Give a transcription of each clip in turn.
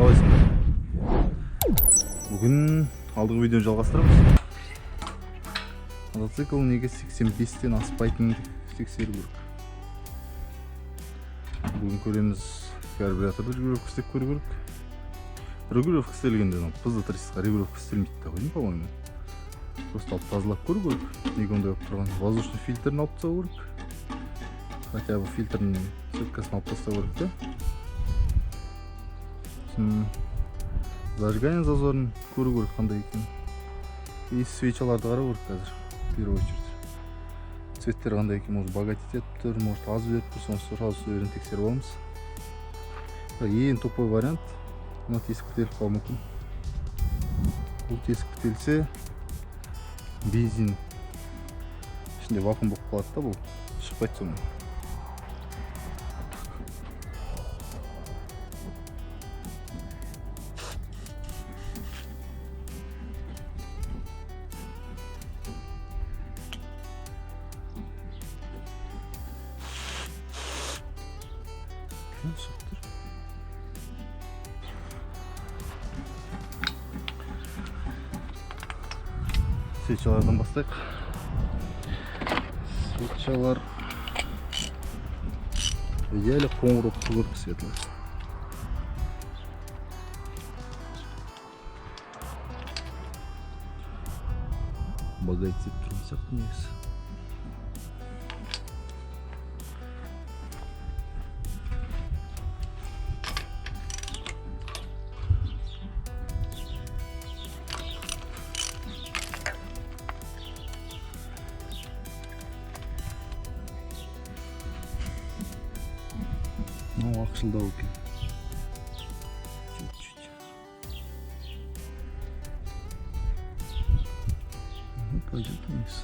Қалайсыңдар? Бүгін алдыңғы видеоны жалғастырамыз. Мотоцикл неге 85-тен аспайтынын тексеру керек. Бүгін көреміз карбюраторды регулировка істеп көру керек. Регулировка істелгенде ПЗ-300-ға регулировка істелмейді деп қойдым, по-моему. Просто алып тазалап көру керек. Неге ондай болып тұрған? Воздушный фильтрін алып тастау керек. Хотя бы фильтрдің сеткасын алып тастау керек те. Зажигание зазорын көру керек қандай екен. И свечаларды қарау керек қазір, в первую очередь. Цветтер қандай екен, может богатить етіп тұр, может аз беріп тұр, соны сразу сөйлерін тексеріп аламыз. Ең топой вариант, мына тесік бітеліп қалуы мүмкін. Бұл тесік бітелсе, бензин ішінде вакуум болып қалады да, бұл шықпайды сонымен. Свечалардан бастайық. Свечалар в идеале қоңыр болып тұру керек, светлый. Богатить етіп тұрған сияқты негізі. Ну, ақшылдау екен. Чуть-чуть. Пойдет вниз.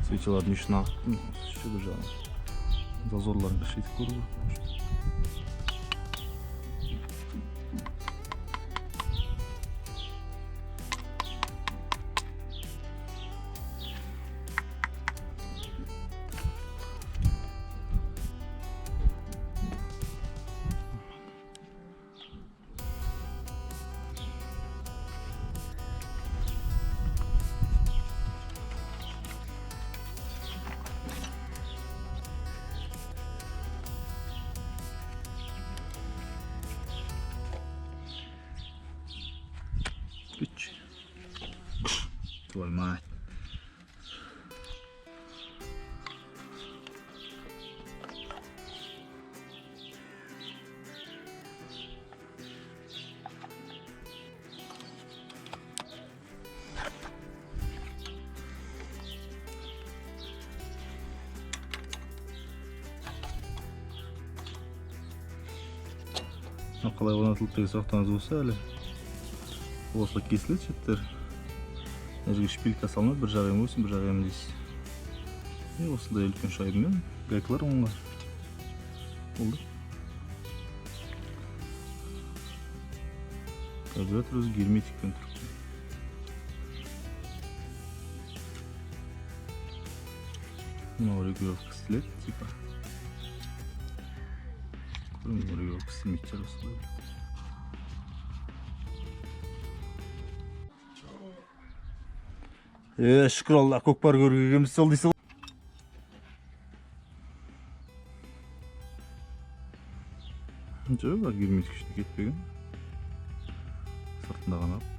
Свечалардың ішін ағыттым. Еще бір жағын. Зазорларын кішійтіп көру керек. Твою мать. Қалай орнатылып деген сұрақтарыңыз болса әлі осылай кесіледі шеттер. Мына жерге шпилька салынады, бір жағы емесін, бір жағы емдейсіз. Осындай үлкен шайбымен гайкалар оңға болды. Карбюратор өзі герметикпен тұр. Мынау регулировка істеледі, типа. Регулировка істелмейді шығар осылай. Шүкір Алла, көкпар көруге келгенбіз сол дейсің. Жоқ, герметик ішіне кетпеген. Сыртында ғана апты.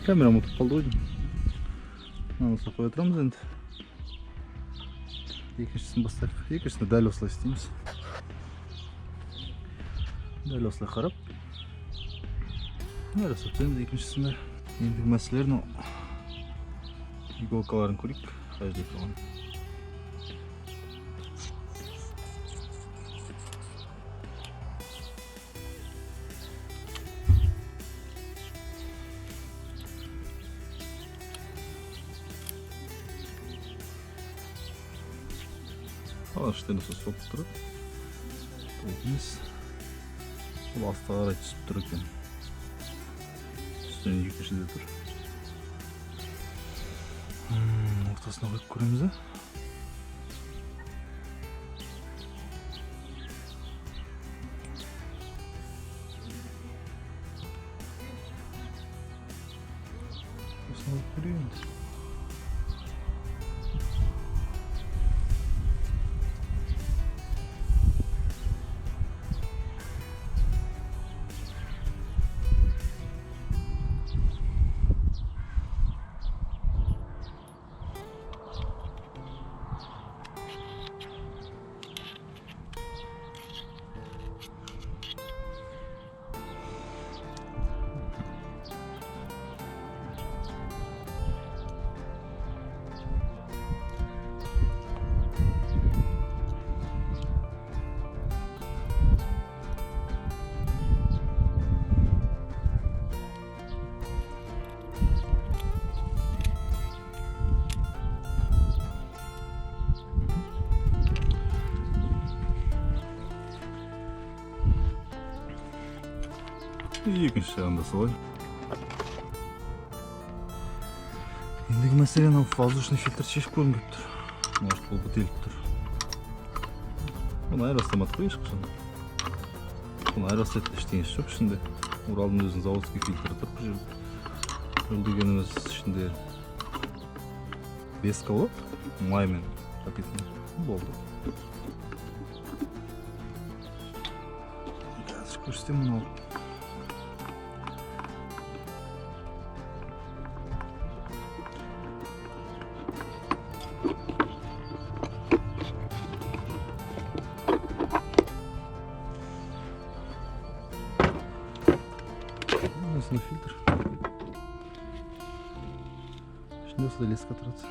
Камера ұмытып қалды ғой деймін. Мынаны қоя тұрамыз енді. екіншісін бастайық. Екіншісіне дәл осылай істейміз. Дәл осылай қарап жасап тастаймыз екіншісіне. Ендігі мәселе мынау иголкаларын көрейік, қай жерде тұрғанын. Алаштан осы соғып тұрып емес, бұл астыға қарай түсіп тұр екен. Үстіне екіншіде тұр. Ортасына қойып көреміз. Ортасына қойып көреміз. Екінші жағында солай. Ендігі мәселе мынау воздушный фильтр шешіп көргім келіп тұр. Может, бұл бітеліп тұр. Бұны айырбастамадық қой ешқашан. Бұны айырбастайтын ештеңесі жоқ ішінде. Уралдың өзінің заводский фильтрі тұр бұл жерде. Бұл дегеніміз ішінде леска болады, маймен пропитанный. Болды. Қазір көрсетем мынау. Фильтр. Şimdi olsa da leska тұрады.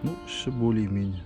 Ну, еще более-менее.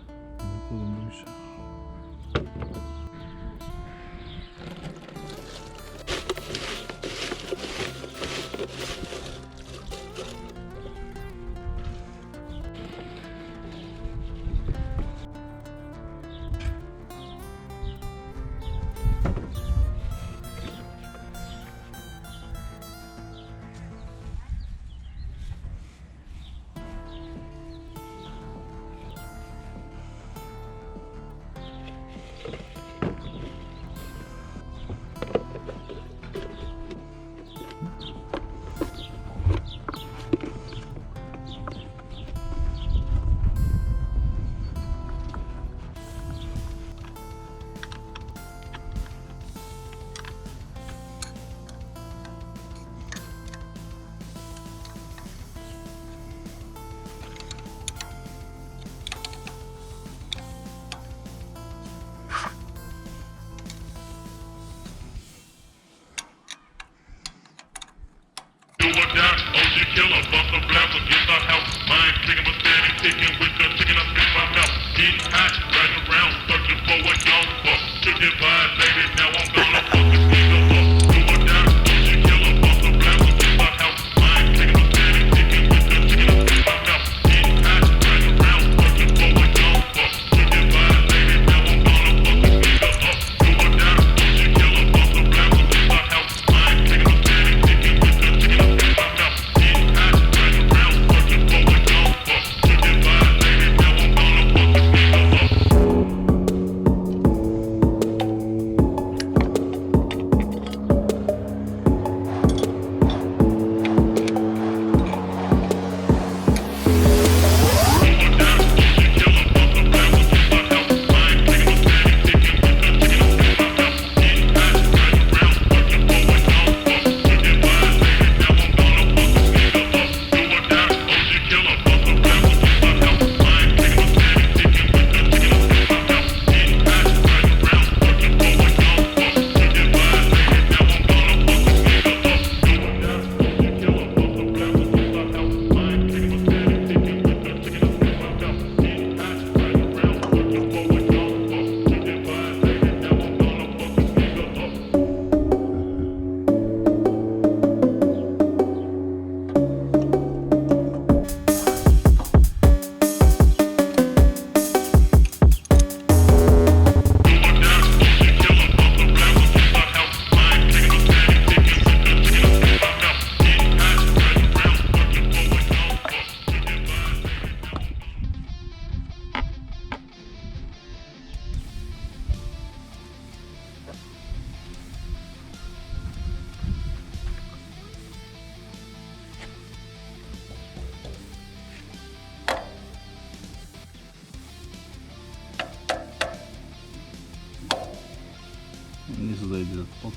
Не сюда идет пот.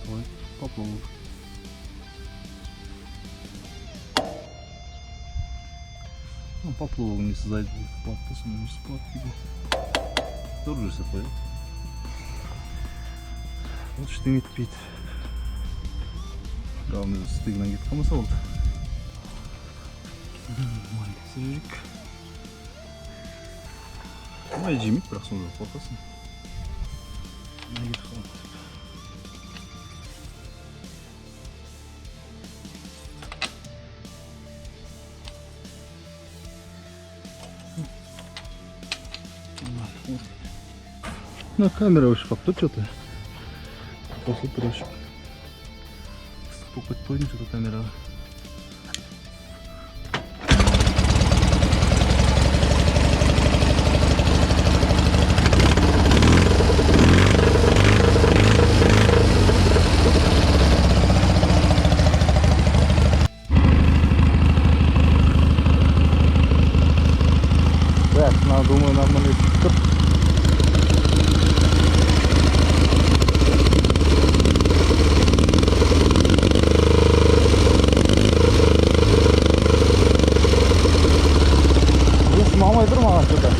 Давай, попробуй. Ну, поплыл вниз сзади, пот, посмотришь, пот тебе. Держишься, поет. Вот что не пить. Равно стыгна гит кому солд. Маленький сырик. Май жемит, бірақ сонда қорқасың. Май гит қалады. На камера вообще как тут что-то. После проще. Стопать поднять эту камеру. Так, думаю, нормально сектор. Здесь мама и друга что-то.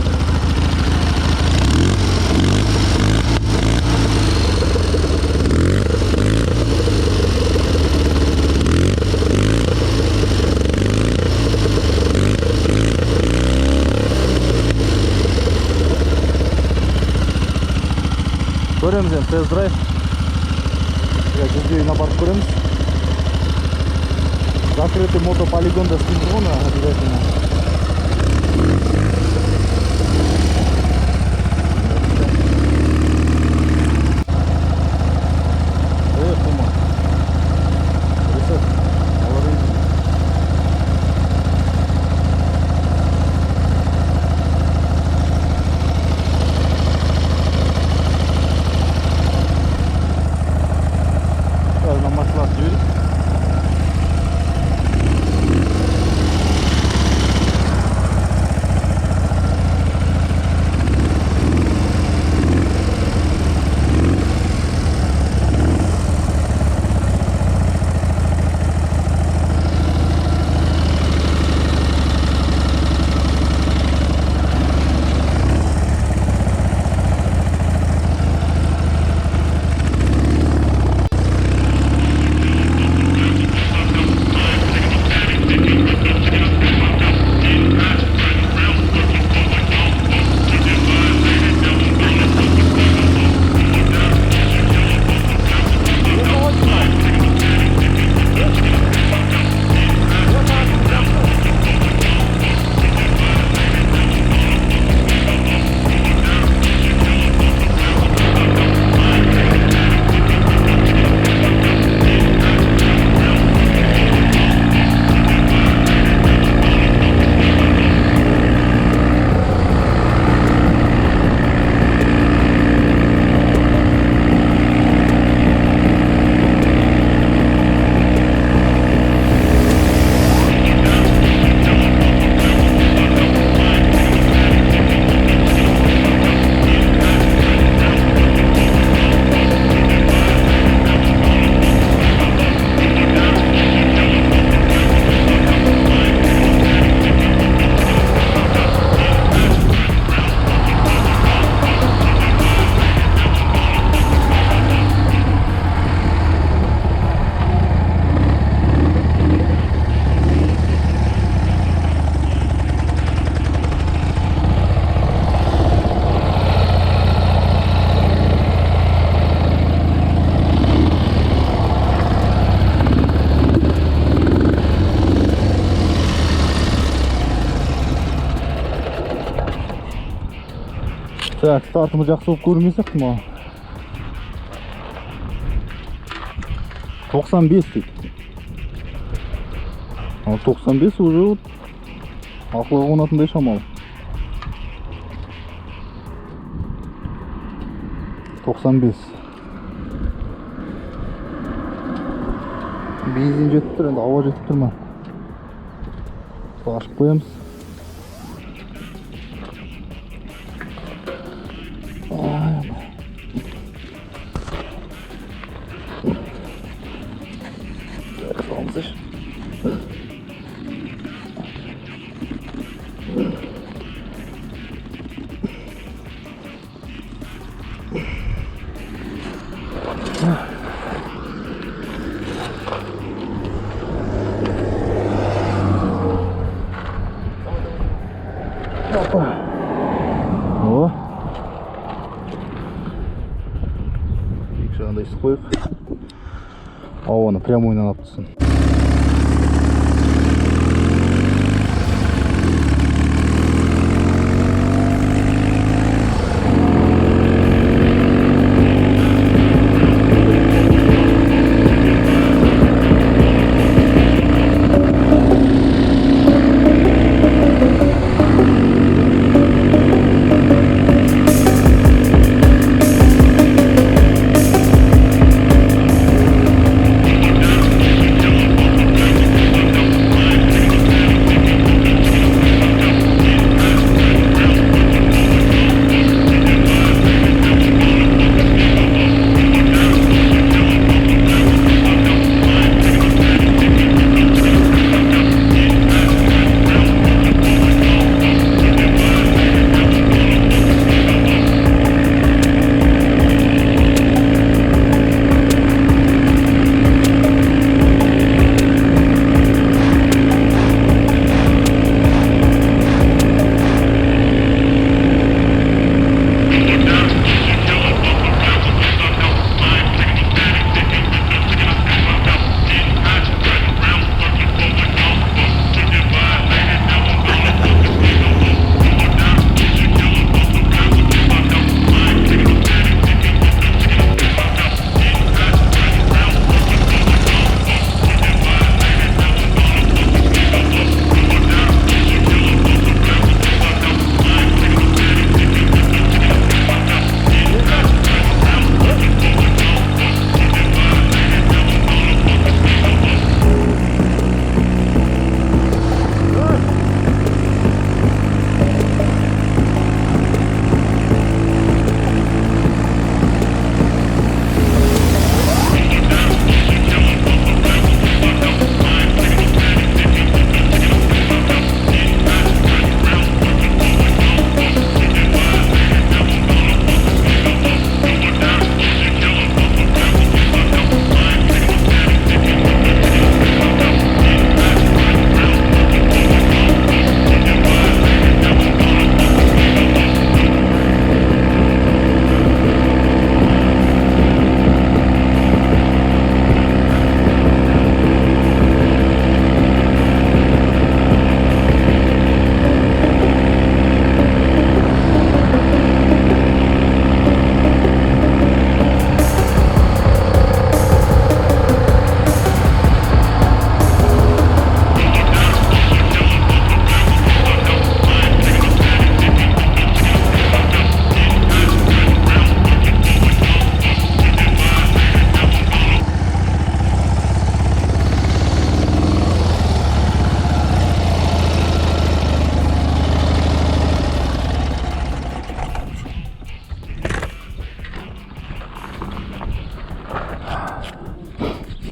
Көреміз енді тест-драйв. Жүзге на барып көреміз. Закрытый мотополигонда істейміз ғой, обязательно. Так, стартымыз жақсы болып көрінген сияқты маған. 95 дейді. Ал 95 уже ақылға қонатындай шамалы. 95. Бензин жетіп тұр, енді ауа жетіп тұр ма? Ашып қоямыз. Ай, Опа. О. Екі жағында ісіп қойық. Ауаны прямойнан алып тұрсын.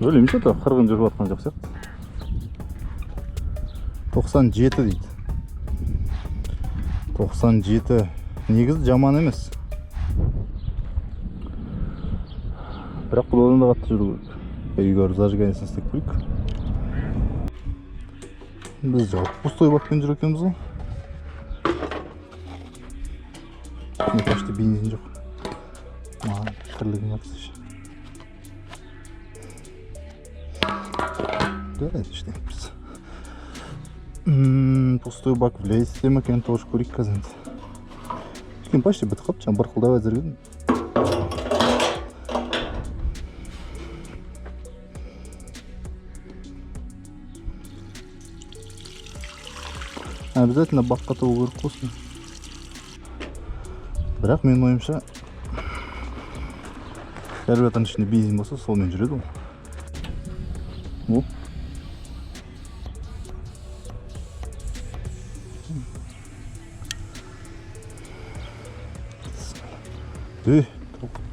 Өлеймін что-то қырғын жүріп жатқан жоқ сияқты. 97 дейді. 97 негізі жаман емес. Бірақ бұл одан да қатты жүру керек. Үйге зажиганиясын істеп көрейік. Біз жалпы пустой бакпен жүр екенбіз ғой. Şimdi почти бензин жоқ. Маған тірлігім жақсы. Да, işteyimiz. Пустой бак влезет, екен тоже көрейік қазір. Екен почти бітіп қалыпты, жаңа бұрқылдап әзірген. Обязательно баққа тауы керек болсын. Бірақ менің ойымша карбюратордың ішінде бензин болса, солмен жүреді ол. О.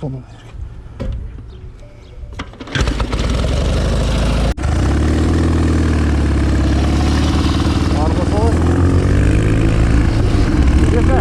Тонна жерге. Арғы солай. Жеті.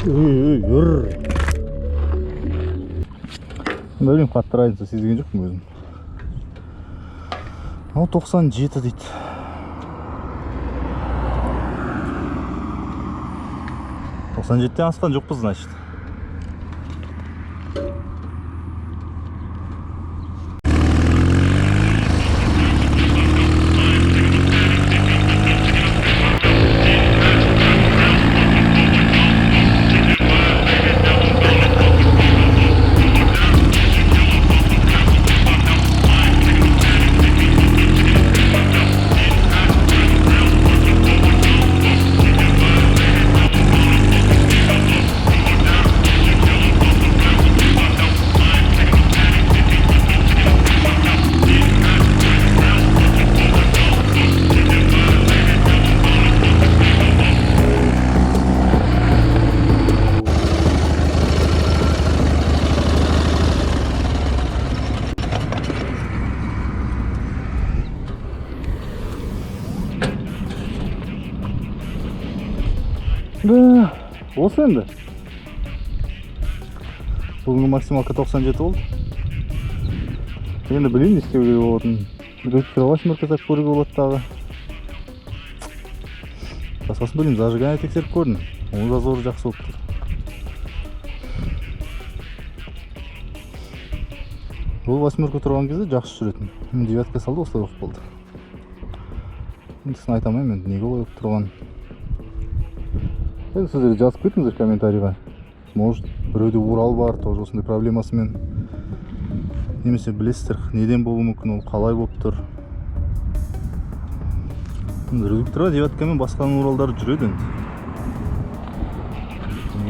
Юр. Білмеймін, қатты разница сезген жоқпын өзім. Ал 97 дейді. Тоқсан жетіден асқан жоқпыз, значит. Да, осы енді. Бүгінгі максималка 97 болды. Енді білейін, не істеу керек болатын. Редуктор 8 жасап көруге болады тағы. Басқасын білейін, зажигание тексеріп көрдім. Оның да зоры жақсы болып тұр. Бұл 8 тұрған кезде жақсы жүретін. 9 салды, осылай болып болды. Ендісін айтамайым, енді неге олай болып тұрған. Енді сіздер жазып кетіңіздер комментарийға. Может, біреуде Урал бар, тоже осындай проблемасымен. Немесе білесіздер, неден болуы мүмкін, ол қалай болып тұр. Редукторға девяткамен басқаның Уралдары жүреді енді.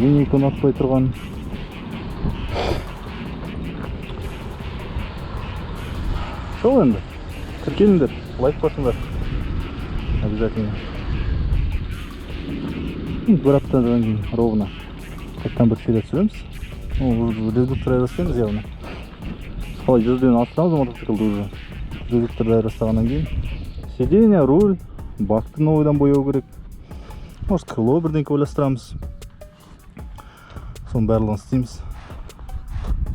Ең ұнатпай тұрған. Сол енді. Тіркеліңдер, лайк басыңдар. Обязательно. Бір аптадан кейін ровно қайттан бір серия түсіреміз. Редуктор айырбастаймыз явно. Қалай 100-ден астырамыз мотоциклді уже. Редукторды айырбастағаннан кейін. Сиденье, руль, бакты новыйдан бояу керек. Может, крыло бірдеңке ойластырамыз. Соның барлығын істейміз.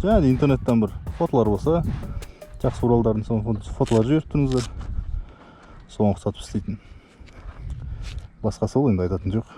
Және интернеттен бір фотолар болса, жақсы Уралдардың соның фотолар жіберіп тұрыңыздар. Соған ұқсатып істейтін. Басқасы ол енді айтатын жоқ.